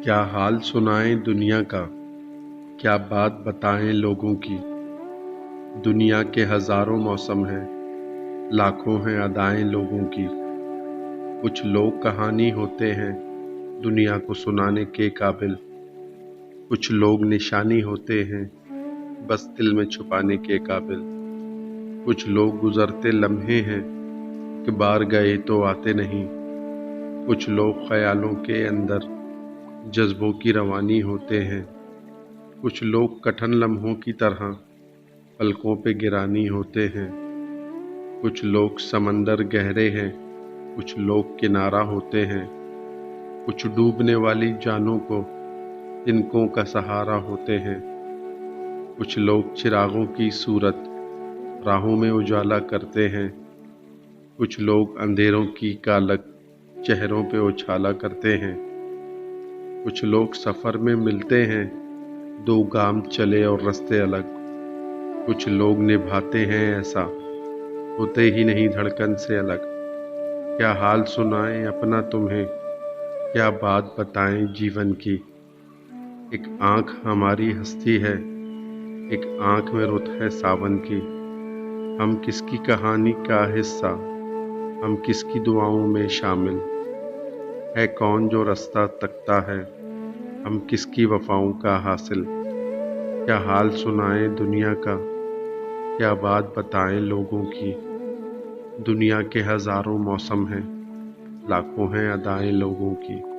क्या हाल सुनाएं दुनिया का, क्या बात बताएं लोगों की। दुनिया के हजारों मौसम हैं, लाखों हैं अदाएं लोगों की। कुछ लोग कहानी होते हैं दुनिया को सुनाने के काबिल। कुछ लोग निशानी होते हैं बस दिल में छुपाने के काबिल। कुछ लोग गुजरते लम्हे हैं कि बार गए तो आते नहीं। कुछ लोग ख्यालों के अंदर जज्बों की रवानी होते हैं। कुछ लोग कठिन लम्हों की तरह पलकों पे गिरानी होते हैं। कुछ लोग समंदर गहरे हैं, कुछ लोग किनारा होते हैं। कुछ डूबने वाली जानों को तिनकों का सहारा होते हैं। कुछ लोग चिरागों की सूरत राहों में उजाला करते हैं। कुछ लोग अंधेरों की कालक चेहरों पे उछाला करते हैं। कुछ लोग सफ़र में मिलते हैं, दो गाम चले और रास्ते अलग। कुछ लोग निभाते हैं ऐसा, होते ही नहीं धड़कन से अलग। क्या हाल सुनाएं अपना तुम्हें, क्या बात बताएं जीवन की। एक आँख हमारी हस्ती है, एक आँख में रुत है सावन की। हम किसकी कहानी का हिस्सा, हम किसकी दुआओं में शामिल। है कौन जो रास्ता तकता है, हम किसकी वफाओं का हासिल। क्या हाल सुनाएं दुनिया का, क्या बात बताएं लोगों की। दुनिया के हजारों मौसम हैं, लाखों हैं अदाएं लोगों की।